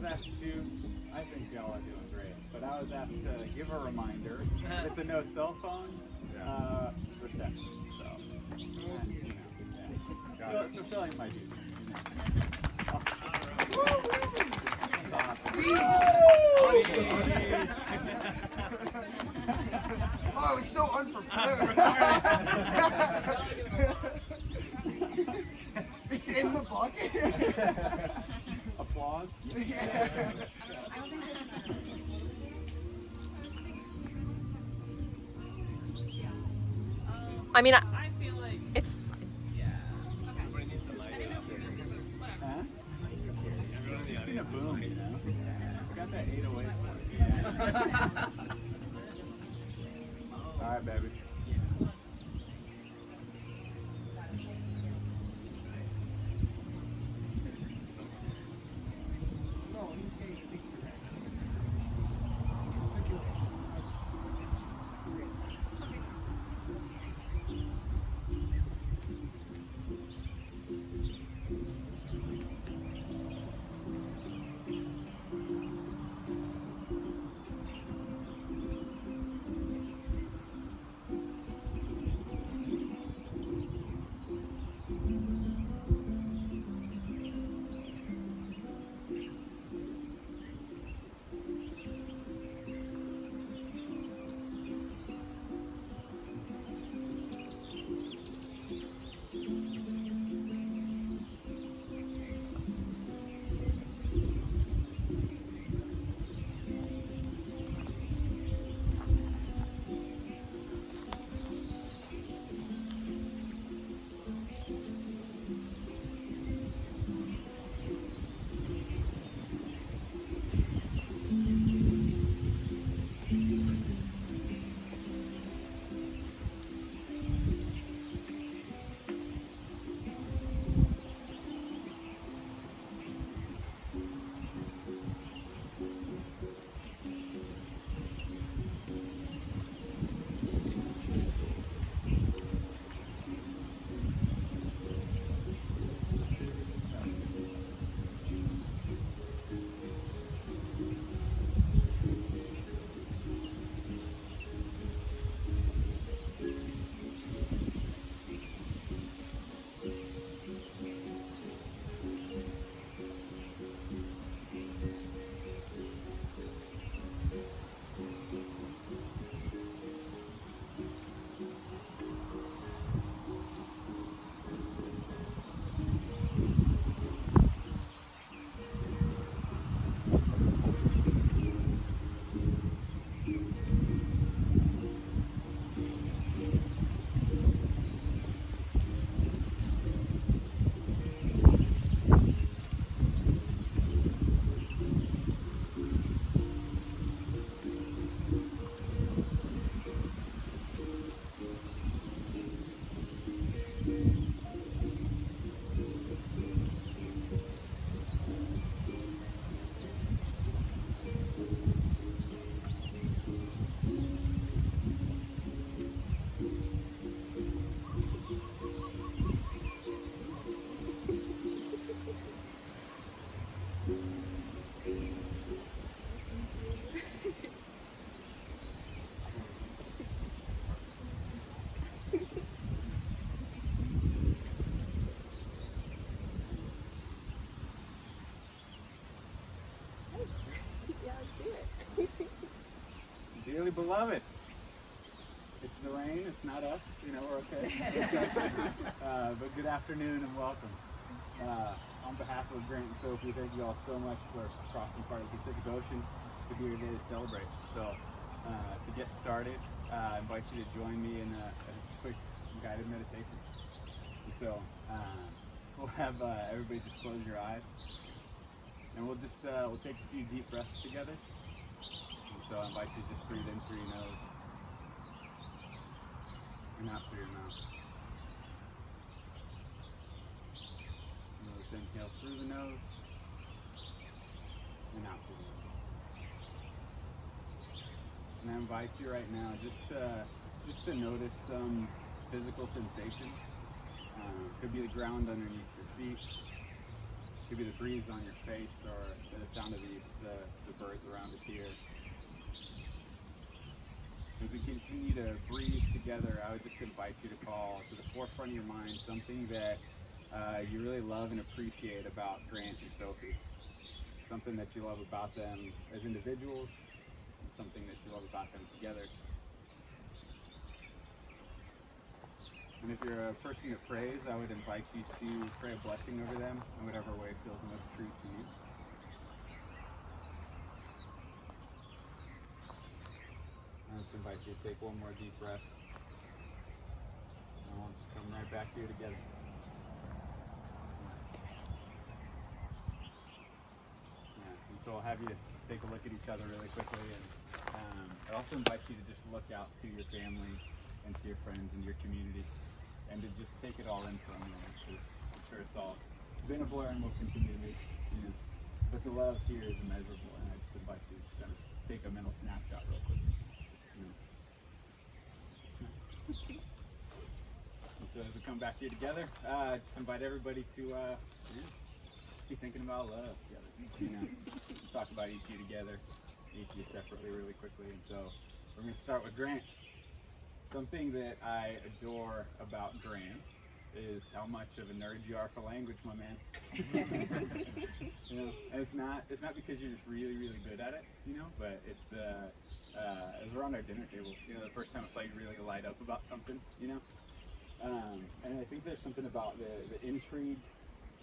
was asked to, I think y'all are doing great, but I was asked to give a reminder. It's a no cell phone reception, so, fulfilling my duty. Oh, I was so unprepared. It's in the bucket. Applause. I mean, I feel like it's everybody needs the mic. Huh? It's been a boom, you know? I got that 808. Alright, baby. Dearly beloved, it's the rain, it's not us, you know, we're okay. But good afternoon and welcome. On behalf of Grant and Sophie, thank you all so much for crossing part of the Pacific Ocean to be here today to celebrate. So, to get started, I invite you to join me in a quick guided meditation. And so, we'll have everybody just close your eyes, and we'll take a few deep breaths together. So I invite you to just breathe in through your nose and out through your mouth. And we'll just inhale through the nose and out through the nose. And I invite you right now just to notice some physical sensations. Could be the ground underneath your feet. Could be the breeze on your face or the sound of the birds around us here. As we continue to breathe together, I would just invite you to call to the forefront of your mind something that you really love and appreciate about Grant and Sophie. Something that you love about them as individuals, and something that you love about them together. And if you're a person that prays, I would invite you to pray a blessing over them in whatever way feels most true to you. I just invite you to take one more deep breath. And let's come right back here together. Yeah, and so I'll have you take a look at each other really quickly. And I also invite you to just look out to your family and to your friends and your community. And to just take it all in for a moment. Because I'm sure it's all been a blur and will continue to be. But the love here is immeasurable. And I just invite you to just kind of take a mental snapshot real quick. So as we come back here together, just invite everybody to be thinking about love together. Talk about each of you together, each of you separately really quickly. And so we're going to start with Grant. Something that I adore about Grant is how much of a nerd you are for language, my man. And it's not because you're just really, really good at it, but it's as we're on our dinner table, the first time it's like really light up about something, and I think there's something about the intrigue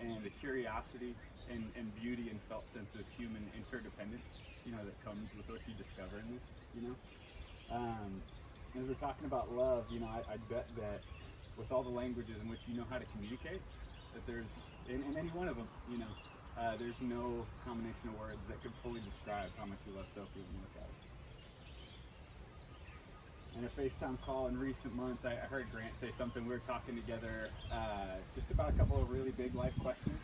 and the curiosity and beauty and felt sense of human interdependence, that comes with what you discover in this, As we're talking about love, I bet that with all the languages in which you know how to communicate, that there's, in any one of them, there's no combination of words that could fully describe how much you love Sophie when you look at her. In a FaceTime call in recent months, I heard Grant say something. We were talking together just about a couple of really big life questions.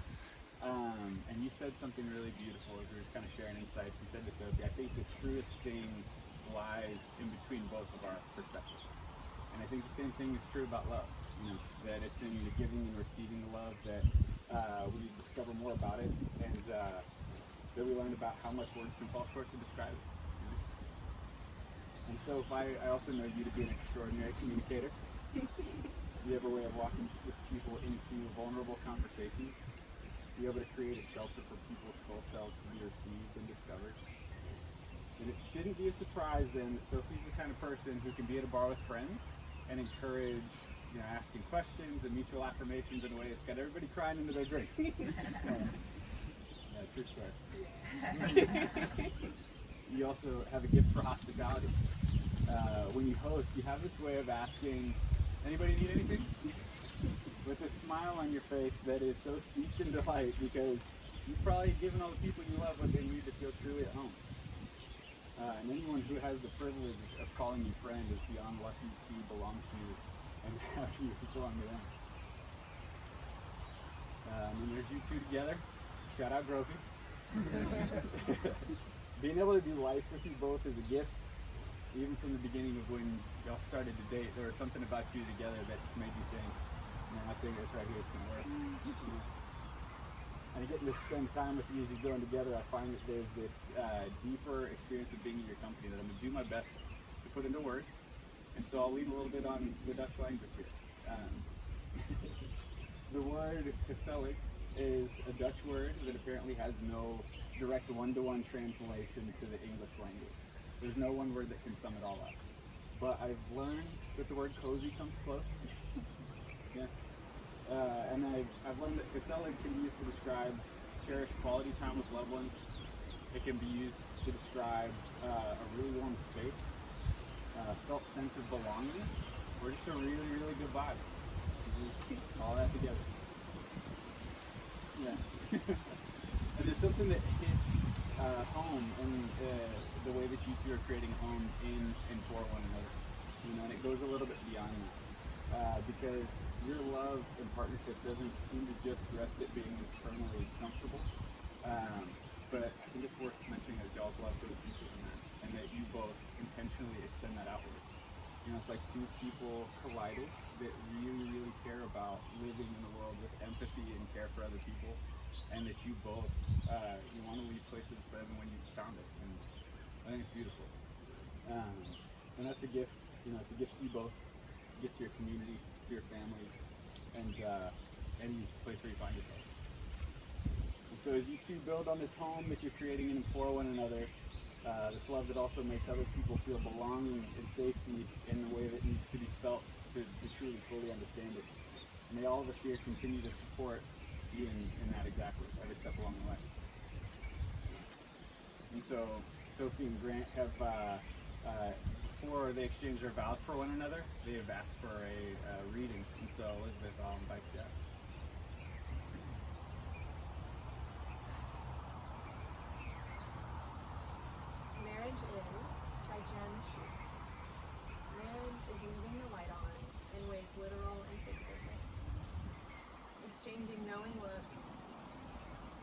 And you said something really beautiful as we were kind of sharing insights. You said to Sophie, I think the truest thing lies in between both of our perspectives. And I think the same thing is true about love. That it's in the giving and receiving the love that we discover more about it, and that we learn about how much words can fall short to describe it. And so I also know you to be an extraordinary communicator. You have a way of walking with people into vulnerable conversations. You're able to create a shelter for people's soul selves to be received and discovered. And it shouldn't be a surprise then that Sophie's the kind of person who can be at a bar with friends and encourage, asking questions and mutual affirmations in a way that's got everybody crying into their drink. Yeah, true story. Yeah. You also have a gift for hospitality. When you host, you have this way of asking, anybody need anything? With a smile on your face that is so steeped in delight because you've probably given all the people you love what they need to feel truly at home. And anyone who has the privilege of calling you friend is beyond lucky to belong to you and have you belong to them. And there's you two together. Shout out Grophie. Being able to do life with you both is a gift. Even from the beginning of when y'all started to date, there was something about you together that just made you think, I think this right here is going to work. And getting to spend time with you as you're going together, I find that there's this deeper experience of being in your company that I'm going to do my best to put into words. And so I'll lean a little bit on the Dutch language here. The word gezellig is a Dutch word that apparently has no direct one-to-one translation to the English language. There's no one word that can sum it all up. But I've learned that the word cozy comes close. Yeah. And I've learned that gezellig can be used to describe cherished quality time with loved ones. It can be used to describe a really warm space, felt sense of belonging, or just a really, really good vibe. All that together. Yeah. And there's something that hits home in the way that you two are creating homes in and for one another. And it goes a little bit beyond that. Because your love and partnership doesn't seem to just rest at being eternally comfortable. But I think it's worth mentioning that y'all's love goes deeper than that, and that you both intentionally extend that outward. It's like two people collided that really, really care about living in the world with empathy and care for other people, and that you both, you want to leave places than when you found it. And I think it's beautiful. And that's a gift, it's a gift to you both, it's a gift to your community, to your families, and any place where you find yourself. And so as you two build on this home that you're creating in and for one another, this love that also makes other people feel belonging and safety in the way that needs to be felt to truly, fully understand it. And may all of us here continue to support you in that exactly, every step along the way. And so Sophie and Grant have, before they exchange their vows for one another, they have asked for a reading. And so Elizabeth, I'll invite you up. Marriage is by Jen Shu. Marriage is leaving the light on in ways literal and figurative. Exchanging knowing looks,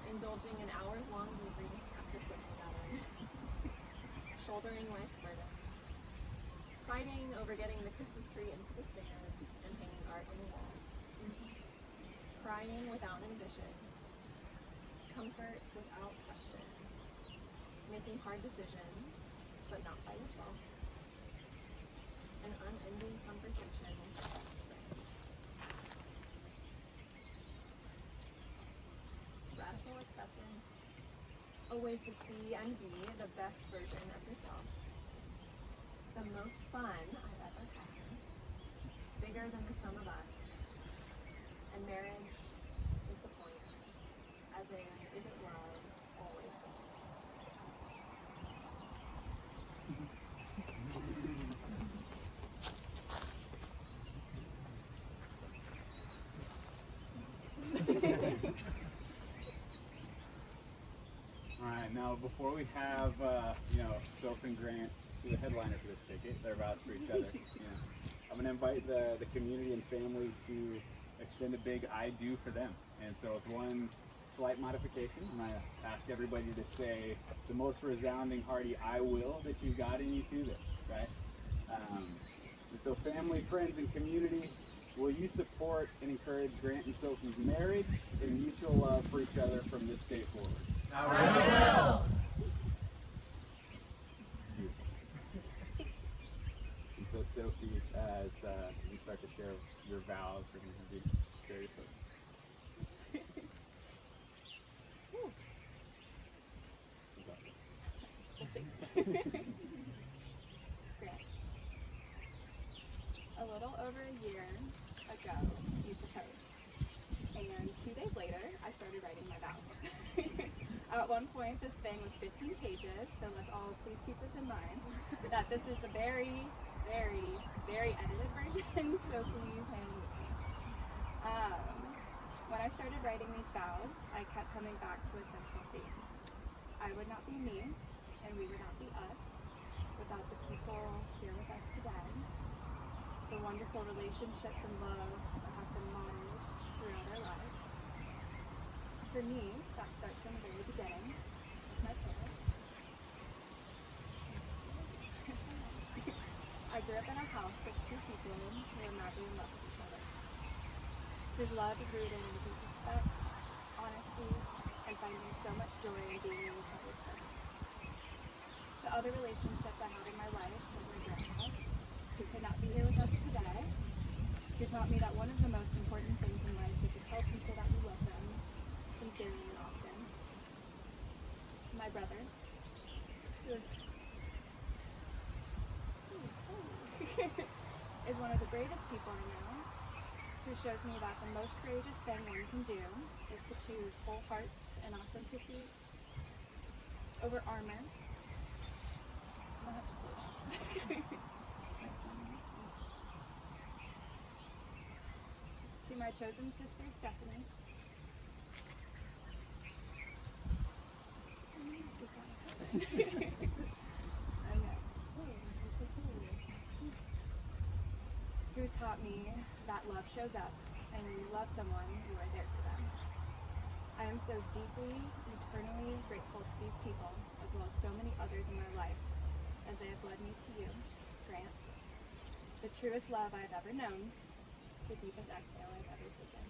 indulging in hours-long debriefs after sleeping gathering, shouldering life's burden, fighting over getting the Christmas tree into the stand and hanging art on the walls, crying without ambition, comfort without question, making hard decisions, but not by yourself, an unending conversation. Radical acceptance, a way to see and be the best version of yourself. The most fun I've ever had, bigger than the sum of us, and marriage is the point, as in, is it love always the point? All right, now before we have, Soph and Grant do the headliner for this ticket, their vows for each other, I'm going to invite the community and family to extend a big I do for them. And so with one slight modification, I'm going to ask everybody to say the most resounding, hearty I will that you've got in you to this, right? And so family, friends, and community, will you support and encourage Grant and Sophie's marriage and mutual love for each other from this day forward? I will. And so Sophie, as you start to share your vows, we're going to have you share your vows. Grant. A little over a year ago, you proposed. And 2 days later, I started writing my vows. At one point, this thing was 15 pages, so let's all please keep this in mind, that this is the very, very, very edited version, so please hang with me. When I started writing these vows, I kept coming back to a central theme. I would not be me, and we would not be us, without the people here with us today, the wonderful relationships and love that have been modeled throughout our lives. For me, that starts from the very beginning with my parents. I grew up in a house with two people who were madly in love with each other, whose love is rooted in deep respect, honesty, and finding so much joy in being in each other's presence. The other relationships I had in my life was my grandpa, who could not be here with us today, who taught me that one of the most important things in life is to tell people that you love them, sincerely and often. My brother, who is one of the bravest people I know, who shows me that the most courageous thing one can do is to choose whole hearts and authenticity over armor. I'll have to slow down. To my chosen sister, Stephanie. I know. Who taught me that love shows up, and when you love someone, you are there for them. I am so deeply, eternally grateful to these people, as well as so many others in my life, as they have led me to you, Grant. The truest love I've ever known, the deepest exhale I've ever taken.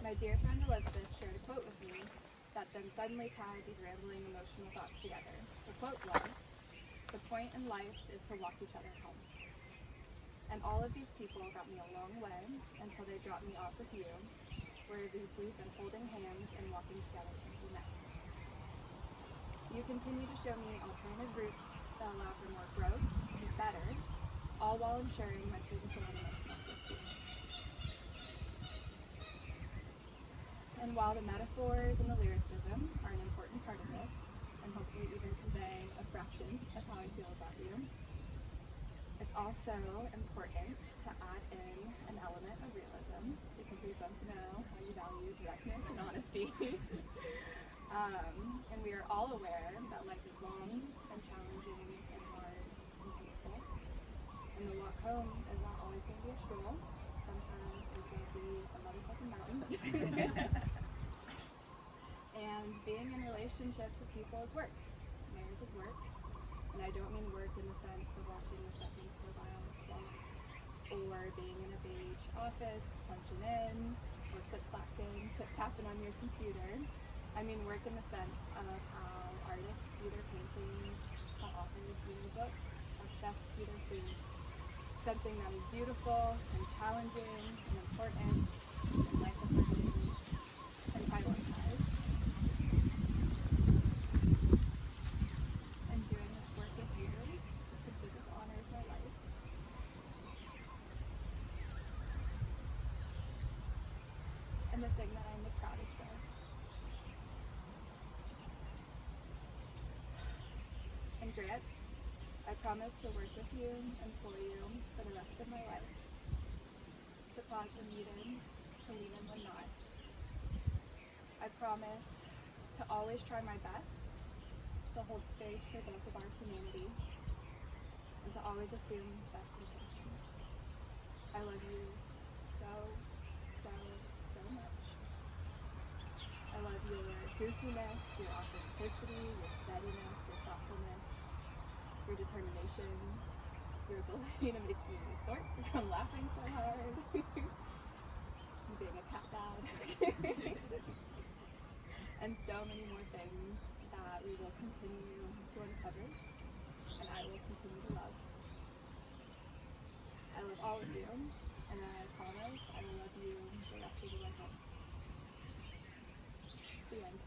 My dear friend Elizabeth shared a quote with me that then suddenly tied these rambling emotional thoughts together. The quote was, "The point in life is to walk each other home." And all of these people got me a long way until they dropped me off with you, where we've been holding hands and walking together since we met. You continue to show me alternative routes that allow for more growth and better, all while ensuring my physical and emotional safety. And while the metaphors and the lyricism are an important part of this, and hopefully even convey a fraction of how I feel about you, it's also important to add in an element of realism, because we both know how you value directness and honesty. And we are all aware that life is long and challenging and hard and painful. And the walk home is not always going to be a stroll. Sometimes it's going to be a motherfucking mountain. And being in relationships with people is work. Marriage is work. And I don't mean work in the sense of watching the seconds go by on the clock, or being in a beige office, punching in, or click-clacking, tapping on your computer. I mean work in the sense of how artists view their paintings, how authors view their books, how chefs view their food. Something that is beautiful and challenging and important and life-affirming and prioritized. And doing this work with you is the biggest honor of my life. And the thing that I'm the proudest of. And Grant, I promise to work with you and for you for the rest of my life. To pause when needed, to lean in when not. I promise to always try my best to hold space for both of our humanity, and to always assume best intentions. I love you so, so, so much. I love your goofiness, your authenticity, your steadiness, your thoughtfulness, your determination, your ability to make me snort from laughing so hard, you being a cat dad, and so many more things that we will continue to uncover, and I will continue to love. I love all of you, and I promise I will love you the rest of the way home. The end.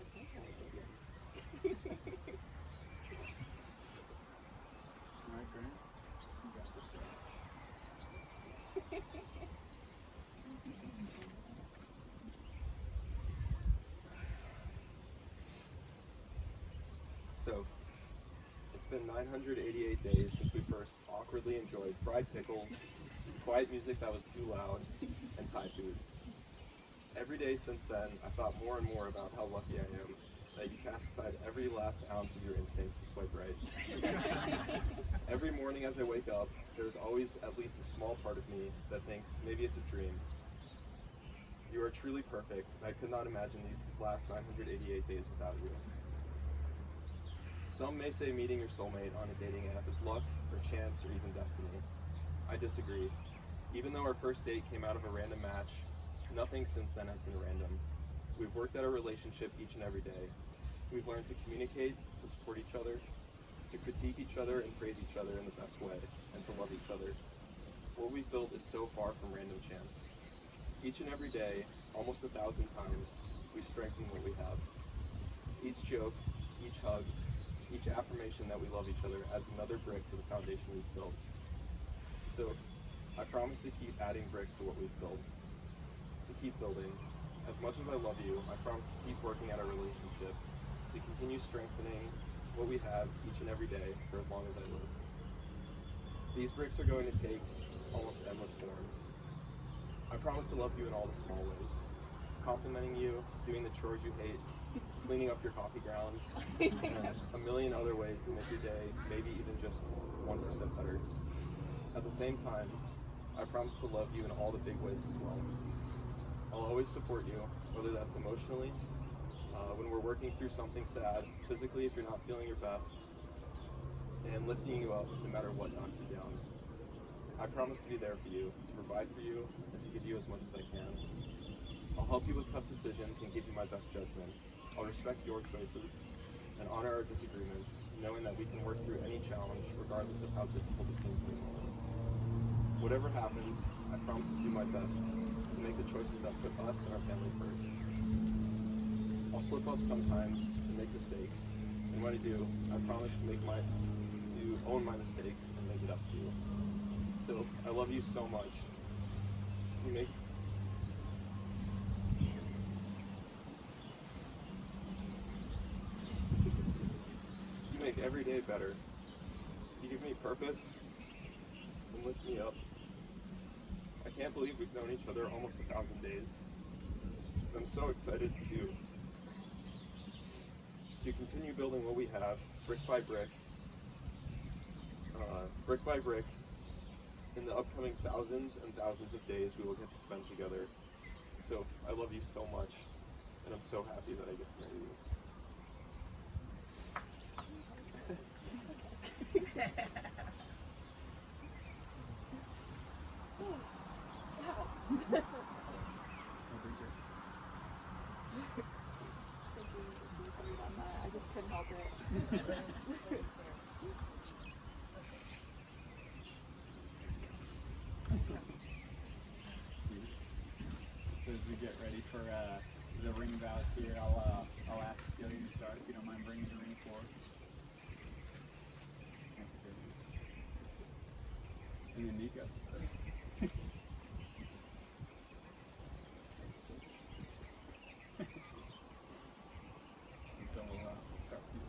Okay, All right, Grant. You got this, Grant. So, it's been 988 days since we first awkwardly enjoyed fried pickles, quiet music that was too loud, and Thai food. Every day since then, I thought more and more about how lucky I am that you cast aside every last ounce of your instincts to swipe right. Every morning as I wake up, there's always at least a small part of me that thinks maybe it's a dream. You are truly perfect, and I could not imagine these last 988 days without you. Some may say meeting your soulmate on a dating app is luck, or chance, or even destiny. I disagree. Even though our first date came out of a random match, nothing since then has been random. We've worked at our relationship each and every day. We've learned to communicate, to support each other, to critique each other and praise each other in the best way, and to love each other. What we've built is so far from random chance. Each and every day, almost 1,000 times, we strengthen what we have. Each joke, each hug, each affirmation that we love each other adds another brick to the foundation we've built. So, I promise to keep adding bricks to what we've built, to keep building. As much as I love you, I promise to keep working at our relationship, to continue strengthening what we have each and every day for as long as I live. These bricks are going to take almost endless forms. I promise to love you in all the small ways, complimenting you, doing the chores you hate, cleaning up your coffee grounds, and a million other ways to make your day maybe even just 1% better. At the same time, I promise to love you in all the big ways as well. I'll always support you, whether that's emotionally, when we're working through something sad, physically if you're not feeling your best, and lifting you up no matter what knocks you down. I promise to be there for you, to provide for you, and to give you as much as I can. I'll help you with tough decisions and give you my best judgment. I'll respect your choices and honor our disagreements, knowing that we can work through any challenge regardless of how difficult it seems in the moment. Whatever happens, I promise to do my best to make the choices that put us and our family first. I'll slip up sometimes and make mistakes, and when I do, I promise to own my mistakes and make it up to you. So, I love you so much. You make every day better. You give me purpose and lift me up. I can't believe we've known each other almost 1,000 days. I'm so excited to continue building what we have, brick by brick, in the upcoming thousands and thousands of days we will get to spend together. So I love you so much, and I'm so happy that I get to marry you. I just couldn't help it. So as we get ready for the ring vows here, I'll ask Gillian to start if you don't mind bringing the ring forward. And then Nico. So we'll start with you.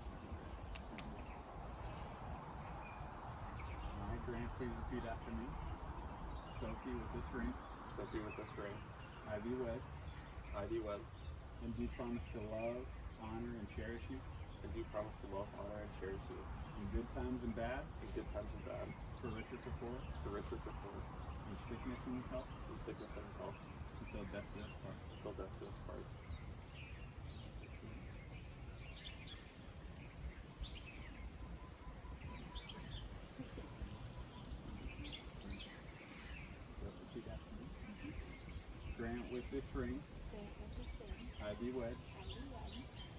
All right, Grant, please repeat after me. Sophie, with this ring, Sophie, with this ring, I thee wed, I thee wed, and do promise to love, honor, and cherish you and do promise to love, honor, and cherish you in good times and bad, in good times and bad, for richer, for poor, for richer, for poor, in sickness and health, in sickness and health, until death do us part. until death do us part. Repeat after me. Grant, with this ring, I thee wed,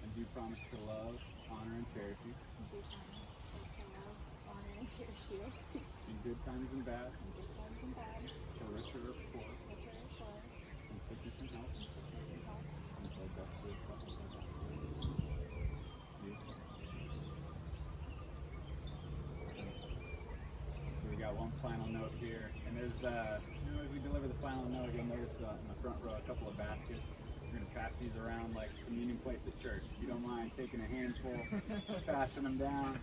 and do promise to love, honor, and cherish you in good times and bad, for richer or for poor, in sickness and health, until death do us part. Beautiful. So we got one final note here, and there's, as we deliver the final note, you'll notice in the front row a couple of baskets. We're going to pass these around like communion plates at church. If you don't mind taking a handful, passing them down,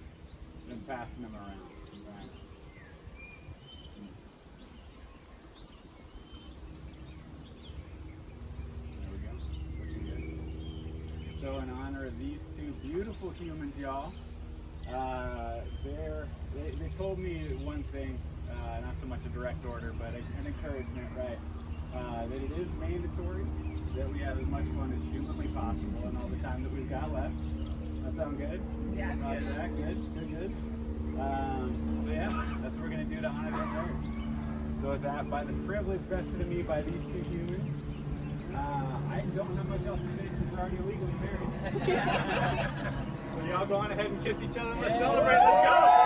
then passing them around. Right. There we go. Looking good. So in honor of these two beautiful humans, y'all, they told me one thing, not so much a direct order, but an encouragement, right? That it is mandatory that we have as much fun as humanly possible in all the time that we've got left. That sound good? Yeah. Good. So yeah, that's what we're going to do to honor their marriage. So with that, by the privilege vested in me by these two humans, I don't have much else to say since we're already legally married. So y'all go on ahead and kiss each other. Let's celebrate. Let's go!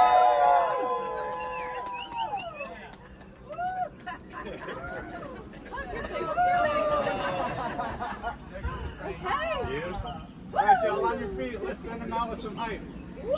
Beautiful. All right, y'all, on your feet. Let's send them out with some hype. Let's go.